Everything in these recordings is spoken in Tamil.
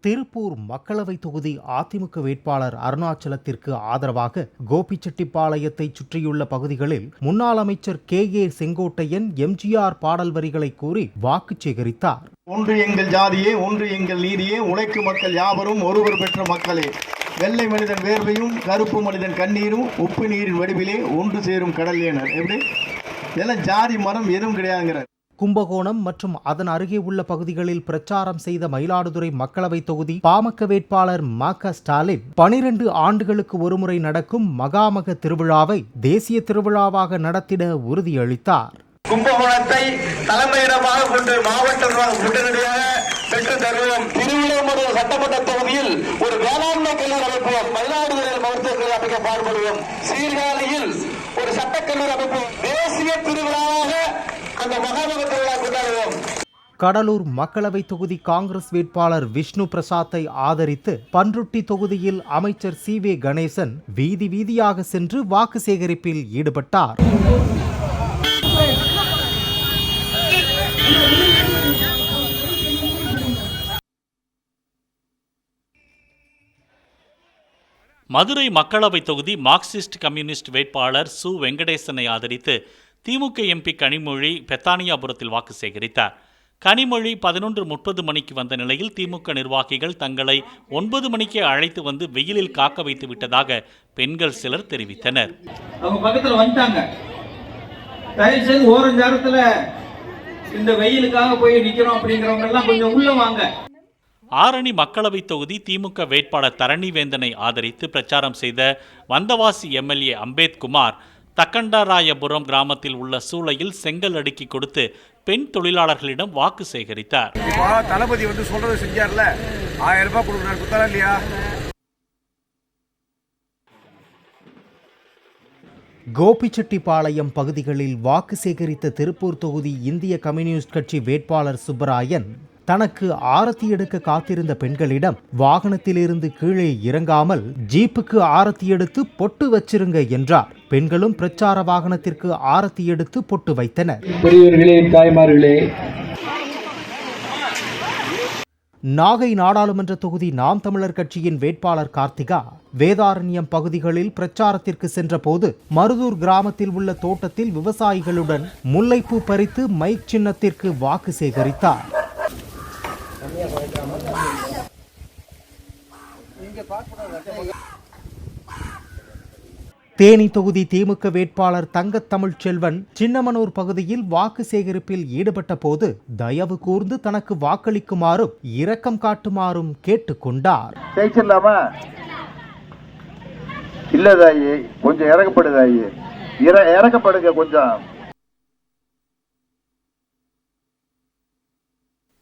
திருப்பூர் மக்களவை தொகுதி அதிமுக வேட்பாளர் அருணாச்சலத்திற்கு ஆதரவாக கோபிச்செட்டிப்பாளையத்தைச் சுற்றியுள்ள பகுதிகளில் முன்னாள் அமைச்சர் கே.ஏ. செங்கோட்டையன் எம்ஜிஆர் பாடல் வரிகளை கூறி வாக்கு சேகரித்தார். ஒன்று எங்கள் ஜாதியே, ஒன்று எங்கள் நீதியே, உழைக்கும் மக்கள் யாவரும் ஒருவர் பெற்ற மக்களே, வெள்ளை மனிதன் வேர்வையும் கருப்பு மனிதன் கண்ணீரும் உப்பு நீரின் வடிவிலே ஒன்று சேரும் கடல் ஏனர். எப்படி இதெல்லாம் ஜாதி மரம் எதுவும் கிடையாதுங்கிறார். கும்பகோணம் மற்றும் அதன் அருகே உள்ள பகுதிகளில் பிரச்சாரம் செய்த மயிலாடுதுறை மக்களவை தொகுதி பாமக வேட்பாளர் ம.க. ஸ்டாலின் 12 ஆண்டுகளுக்கு ஒருமுறை நடக்கும் மகாமக திருவிழாவை தேசிய திருவிழாவாக நடத்திட உறுதியளித்தார். கும்பகோணத்தை தலைமையிடமாக கொண்டு மாவட்ட உடனடியாக பெற்று தருவோம். திருவிழாமலை சட்டமன்ற தொகுதியில் ஒரு வேளாண்மை கல்லூரி அமைப்போம். மயிலாடுதுறையில் மருத்துவக் கல்லூரி அமைக்க பாடுபடுவோம். சீர்காழியில் ஒரு சட்டக்கல்லூரி அமைப்போம். தேசிய திருவிழாவாக அந்த மகாமக திருவிழா கொண்டாடுவோம். கடலூர் மக்களவை தொகுதி காங்கிரஸ் வேட்பாளர் விஷ்ணு பிரசாத்தை ஆதரித்து பன்ருட்டி தொகுதியில் அமைச்சர் சி.வே. கணேசன் வீதி வீதியாக சென்று வாக்கு சேகரிப்பில் ஈடுபட்டார். மதுரை மக்களவை தொகுதி மார்க்சிஸ்ட் கம்யூனிஸ்ட் வேட்பாளர் சு. வெங்கடேசனை ஆதரித்து திமுக எம்பி கனிமொழி பெத்தானியாபுரத்தில் வாக்கு சேகரித்தார். கனிமொழி 11:30 மணிக்கு வந்த நிலையில் திமுக நிர்வாகிகள் தங்களை 9 மணிக்கே அழைத்து வந்து வெயிலில் காக்க வைத்து விட்டதாக பெண்கள் சிலர் தெரிவித்தனர். அவங்க பக்கத்தில் வந்துட்டாங்க, தயவுசெய்து ஓரஞ்சாரத்தில் இந்த வெயிலுக்காக போய் நிற்கிறோம் அப்படிங்கிறவங்க எல்லாம் கொஞ்சம் உள்ள வாங்க. ஆரணி மக்களவை தொகுதி திமுக வேட்பாளர் தரணிவேந்தனை ஆதரித்து பிரச்சாரம் செய்த வந்தவாசி எம்எல்ஏ அம்பேத்குமார் தக்கண்டராயபுரம் கிராமத்தில் உள்ள சூளையில் செங்கல் அடுக்கி கொடுத்து பெண் தொழிலாளர்களிடம் வாக்கு சேகரித்தார். தளபதி சொல்றது செஞ்சார்ல, 1000 ரூபாய் கொடுக்குறாரு, குத்தலாம் இல்லையா? கோபிச்செட்டிப்பாளையம் பகுதிகளில் வாக்கு சேகரித்த திருப்பூர் தொகுதி இந்திய கம்யூனிஸ்ட் கட்சி வேட்பாளர் சுப்பராயன் தனக்கு ஆரத்தி எடுக்க காத்திருந்த பெண்களிடம் வாகனத்திலிருந்து கீழே இறங்காமல் ஜீப்புக்கு ஆரத்தி எடுத்து பொட்டு வச்சிருங்க என்றார். பெண்களும் பிரச்சார வாகனத்திற்கு ஆரத்தி எடுத்து பொட்டு வைத்தனர். பெரியவர்களே, தாய்மார்களே. நாகை நாடாளுமன்ற தொகுதி நாம் தமிழர் கட்சியின் வேட்பாளர் கார்த்திகா வேதாரண்யம் பகுதிகளில் பிரச்சாரத்திற்கு சென்ற போது மருதூர் கிராமத்தில் உள்ள தோட்டத்தில் விவசாயிகளுடன் முல்லைப்பூ பறித்து மைக் சின்னத்திற்கு வாக்கு சேகரித்தார். தேனி தொகுதி திமுக வேட்பாளர் தங்கத்தமிழ் செல்வன் சின்னமனூர் பகுதியில் வாக்கு சேகரிப்பில் ஈடுபட்ட போது தயவு கூர்ந்து தனக்கு வாக்களிக்குமாறும் இரக்கம் காட்டுமாறும் கேட்டுக்கொண்டார். இல்லதாயி, கொஞ்சம் இறக்கப்படுதாயி, இறக்கப்படுங்க கொஞ்சம்.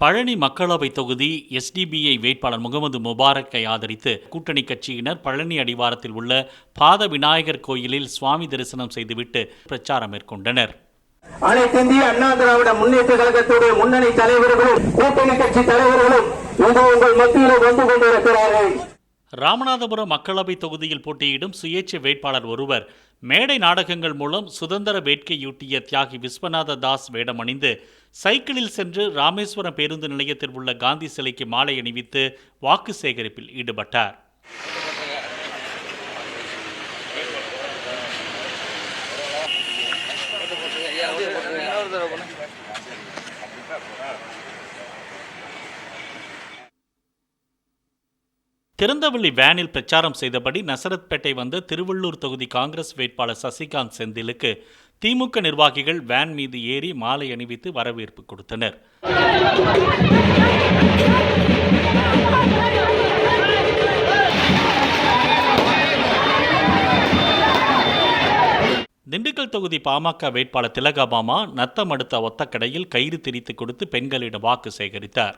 பழனி மக்களவை தொகுதி எஸ்டிபிஐ வேட்பாளர் முகமது முபாரக்கை ஆதரித்து கூட்டணி கட்சியினர் பழனி அடிவாரத்தில் உள்ள பாத விநாயகர் கோயிலில் சுவாமி தரிசனம் செய்துவிட்டு பிரச்சாரம் மேற்கொண்டனர். அனைத்து இந்திய அண்ணா திராவிட முன்னேற்ற கழகத்துடைய முன்னணி தலைவர்களும் கூட்டணி கட்சி தலைவர்களும் இன்று உங்கள் மத்தியில் வந்து கொண்டிருக்கிறார்கள். ராமநாதபுரம் மக்களவை தொகுதியில் போட்டியிடும் சுயேட்சை வேட்பாளர் ஒருவர் மேடை நாடகங்கள் மூலம் சுதந்திர வேட்கையூட்டிய தியாகி விஸ்வநாத தாஸ் வேடமணிந்து சைக்கிளில் சென்று ராமேஸ்வரம் பேருந்து நிலையத்தில் உள்ள காந்தி சிலைக்கு மாலை அணிவித்து வாக்கு சேகரிப்பில் ஈடுபட்டார். திறந்தவெளி வேனில் பிரச்சாரம் செய்தபடி நசரத்பேட்டை வந்த திருவள்ளூர் தொகுதி காங்கிரஸ் வேட்பாளர் சசிகாந்த் செந்திலுக்கு திமுக நிர்வாகிகள் வேன் மீது ஏறி மாலை அணிவித்து வரவேற்பு கொடுத்தனர். திண்டுக்கல் தொகுதி பாமக வேட்பாளர் திலகபாமா நத்தம் அடுத்த ஒத்தக்கடையில் கயிறு திரித்து கொடுத்து பெண்களிடம் வாக்கு சேகரித்தார்.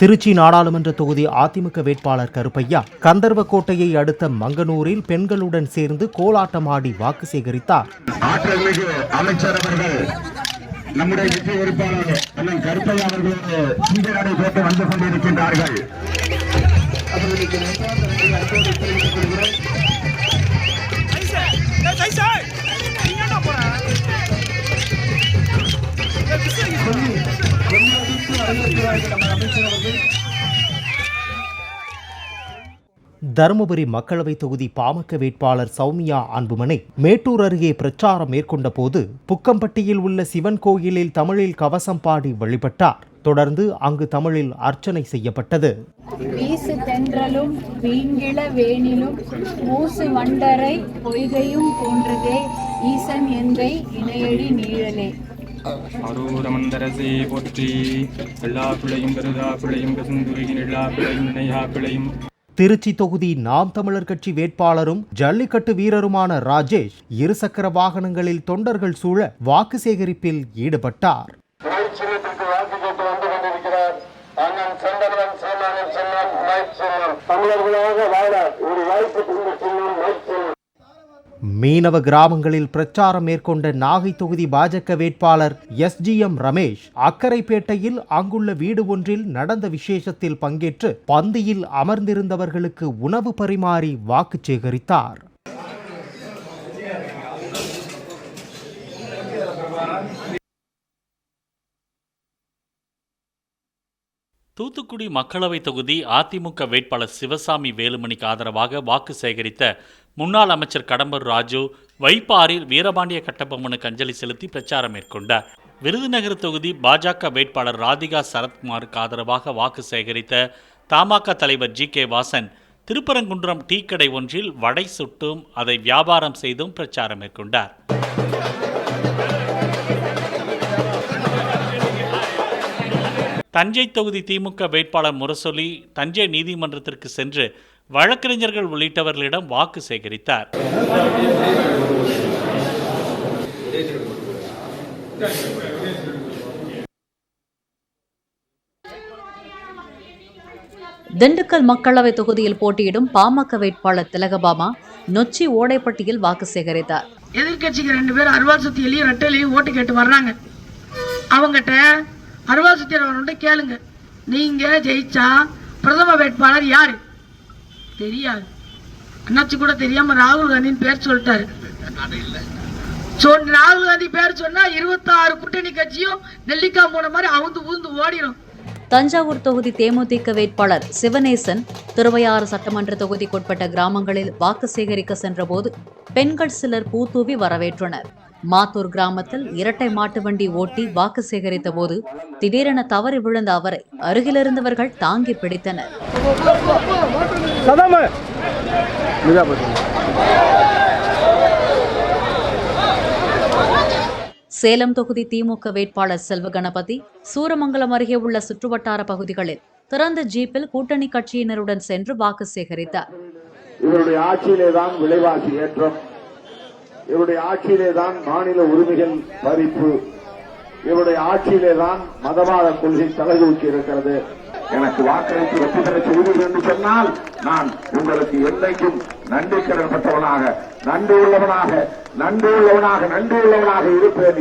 திருச்சி நாடாளுமன்ற தொகுதி அதிமுக வேட்பாளர் கருப்பையா கந்தர்வக்கோட்டையை அடுத்த மங்கனூரில் பெண்களுடன் சேர்ந்து கோலாட்டமாடி வாக்கு சேகரித்தார். ஆற்றல்மிகு அமைச்சர் அவர்கள் நம்முடைய வெற்றி பொறுப்பாளர் அண்ணன் கருப்பையா அவர்களோடு புனித நடை போட்டு வந்து கொண்டிருக்கின்றார்கள். தருமபுரி மக்களவை தொகுதி பாமக வேட்பாளர் சௌமியா அன்புமணி மேட்டூர் அருகே பிரச்சாரம் மேற்கொண்ட போது புக்கம்பட்டியில் உள்ள சிவன் கோயிலில் தமிழில் கவசம் பாடி வழிபட்டார். தொடர்ந்து அங்கு தமிழில் அர்ச்சனை செய்யப்பட்டது. வீசு தென்றலும் வீங்கிள வேணிலும் மூசு வண்டரை பொய்கையும் போன்றதே ஈசன் எந்தை இணையடி நீழலே. அரூரமந்தரசே போற்றி. எல்லா பிள்ளையும் கருதா பிள்ளையும் கசுந்துருகின் எல்லா பிள்ளையும் நினையா பிள்ளையும். திருச்சி தொகுதி நாம் தமிழர் கட்சி வேட்பாளரும் ஜல்லிக்கட்டு வீரருமான ராஜேஷ் இருசக்கர வாகனங்களில் தொண்டர்கள் சூழ வாக்கு சேகரிப்பில் ஈடுபட்டார். மீனவ கிராமங்களில் பிரச்சாரம் மேற்கொண்ட நாகை தொகுதி பாஜக வேட்பாளர் SGM ரமேஷ் அக்கரைப்பேட்டையில் அங்குள்ள வீடு ஒன்றில் நடந்த விசேஷத்தில் பங்கேற்று பந்தியில் அமர்ந்திருந்தவர்களுக்கு உணவு பரிமாறி வாக்கு சேகரித்தார். தூத்துக்குடி மக்களவை தொகுதி அதிமுக வேட்பாளர் சிவசாமி வேலுமணிக்கு ஆதரவாக வாக்கு சேகரித்த முன்னாள் அமைச்சர் கடம்பூர் ராஜு வைப்பாரில் வீரபாண்டிய கட்டபொம்மனுக்கு அஞ்சலி செலுத்தி பிரச்சாரம் மேற்கொண்டார். விருதுநகர் தொகுதி பாஜக வேட்பாளர் ராதிகா சரத்குமாருக்கு ஆதரவாக வாக்கு சேகரித்த தமாக தலைவர் GK வாசன் திருப்பரங்குன்றம் டீ கடை ஒன்றில் வடை சுட்டும் அதை வியாபாரம் செய்தும் பிரச்சாரம் மேற்கொண்டார். தஞ்சை தொகுதி திமுக வேட்பாளர் முரசொலி தஞ்சை நீதிமன்றத்திற்கு சென்று வழக்கறிஞர்கள் உள்ளிட்டவர்களிடம் வாக்கு சேகரித்தார். திண்டுக்கல் மக்களவை தொகுதியில் போட்டியிடும் பாமக வேட்பாளர் திலகபாமா நொச்சி ஓடைப்பட்டியில் வாக்கு சேகரித்தார். எதிர்கட்சிக்கு 2 பேர் அருவாள் சுத்தியிலையும் ரெட்டையிலையும் ஓட்டு கேட்டு வர்றாங்க. அவங்ககிட்ட அருவாள் சுத்தியவர்கிட்ட கேளுங்க, நீங்க ஜெயிச்சா பிரதம வேட்பாளர் யாரு தெரியாது. அண்ணாச்சி கூட தெரியாம ராகுல் காந்தியின் பேர் சொல்லிட்டாரு. ராகுல் காந்தி பேர் சொன்னா 26 கூட்டணி கட்சியும் நெல்லிக்காய் மூண மாதிரி அவுந்து ஊந்து ஓடிடும். தஞ்சாவூர் தொகுதி தேமுதிக வேட்பாளர் சிவனேசன் திருவையாறு சட்டமன்ற தொகுதிக்குட்பட்ட கிராமங்களில் வாக்கு சேகரிக்க சென்றபோது பெண்கள் சிலர் பூத்தூவி வரவேற்றனர். மாத்தூர் கிராமத்தில் இரட்டை மாட்டு வண்டி ஓட்டி வாக்கு சேகரித்த போது திடீரென தவறி விழுந்த அவரை அருகிலிருந்தவர்கள் தாங்கி பிடித்தனர். சேலம் தொகுதி திமுக வேட்பாளர் செல்வ கணபதி சூரமங்கலம் அருகே உள்ள சுற்றுவட்டார பகுதிகளில் திறந்த ஜீப்பில் கூட்டணி கட்சியினருடன் சென்று வாக்கு சேகரித்தார். இவருடைய ஆட்சியிலேதான் விலைவாசி ஏற்றம், இவருடைய ஆட்சியிலேதான் மாநில உரிமைகள் பறிப்பு, இவருடைய ஆட்சியிலேதான் மதவாத கொள்கை தலைதூக்கி இருக்கிறது. எனக்கு வாக்களித்து வெற்றி பெற செய்வீர்கள் என்று சொன்னால் நான் உங்களுக்கு என்றைக்கும் நன்றி கடன் பெற்றவனாக நன்றி உள்ளவனாக இருப்பேன்.